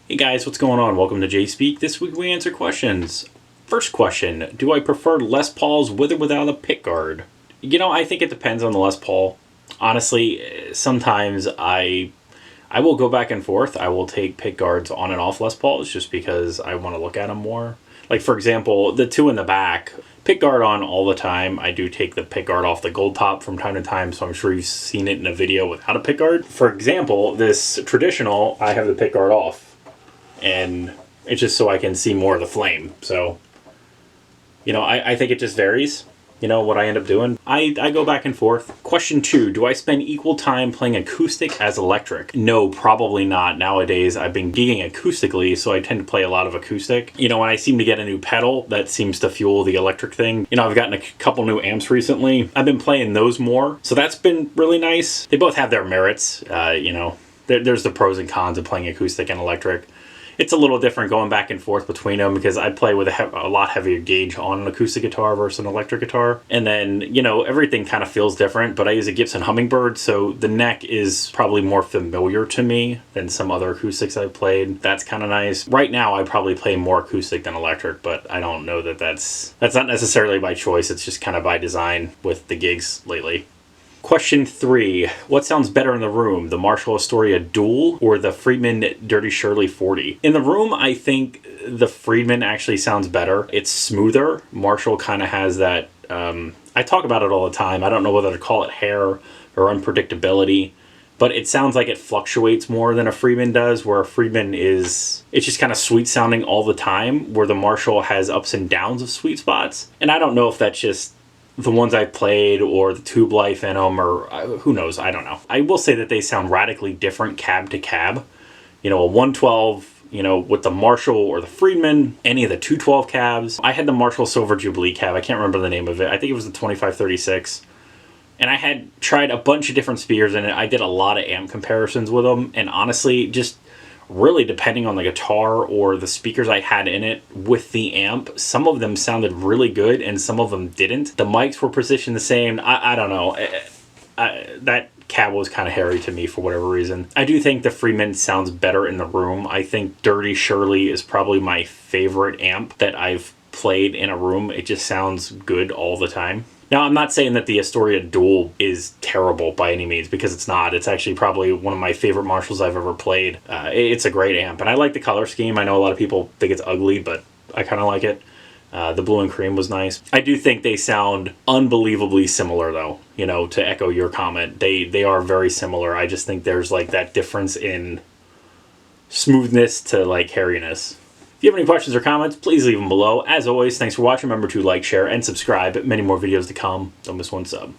Hey guys, what's going on? Welcome to Jay Speak. This week we answer questions. First question, do I prefer Les Pauls with or without a pickguard? You know, I think it depends on the Les Paul. Honestly, sometimes I will go back and forth. I will take pickguards on and off Les Pauls just because I want to look at them more. Like for example, the two in the back, pickguard on all the time. I do take the pickguard off the gold top from time to time, so I'm sure you've seen it in a video without a pickguard. For example, this traditional, I have the pickguard off. And it's just so I can see more of the flame. So, you know, I think it just varies, you know, what I end up doing. I go back and forth. Question 2, do I spend equal time playing acoustic as electric? No, probably not. Nowadays, I've been gigging acoustically, so I tend to play a lot of acoustic. You know, when I seem to get a new pedal, that seems to fuel the electric thing. You know, I've gotten a couple new amps recently. I've been playing those more, so that's been really nice. They both have their merits, you know. There's the pros and cons of playing acoustic and electric. It's a little different going back and forth between them because I play with a lot heavier gauge on an acoustic guitar versus an electric guitar. And then, you know, everything kind of feels different, but I use a Gibson Hummingbird, so the neck is probably more familiar to me than some other acoustics I've played. That's kind of nice. Right now, I probably play more acoustic than electric, but I don't know that that's not necessarily by choice. It's just kind of by design with the gigs lately. Question 3, what sounds better in the room, the Marshall Astoria Dual or the Friedman Dirty Shirley 40? In the room, I think the Friedman actually sounds better. It's smoother. Marshall kind of has that, I talk about it all the time. I don't know whether to call it hair or unpredictability, but it sounds like it fluctuates more than a Friedman does, where a Friedman it's just kind of sweet sounding all the time, where the Marshall has ups and downs of sweet spots. And I don't know if that's just the ones I played or the tube life in them, or who knows, I don't know. I will say that they sound radically different cab to cab. You know, a 112, you know, with the Marshall or the Friedman, any of the 212 cabs. I had the Marshall Silver Jubilee cab, I can't remember the name of it. I think it was the 2536. And I had tried a bunch of different speakers in it. I did a lot of amp comparisons with them, and honestly, just really depending on the guitar or the speakers I had in it with the amp, some of them sounded really good and some of them didn't. The mics were positioned the same. I don't know. That cab was kind of hairy to me for whatever reason. I do think the Friedman sounds better in the room. I think Dirty Shirley is probably my favorite amp that I've played in a room. It just sounds good all the time. Now, I'm not saying that the Astoria Dual is terrible by any means, because it's not. It's actually probably one of my favorite Marshalls I've ever played. It's a great amp, and I like the color scheme. I know a lot of people think it's ugly, but I kind of like it. The blue and cream was nice. I do think they sound unbelievably similar, though, you know, to echo your comment. They are very similar. I just think there's, like, that difference in smoothness to, like, hairiness. If you have any questions or comments, please leave them below. As always, thanks for watching. Remember to like, share, and subscribe. Many more videos to come. Don't miss one sub.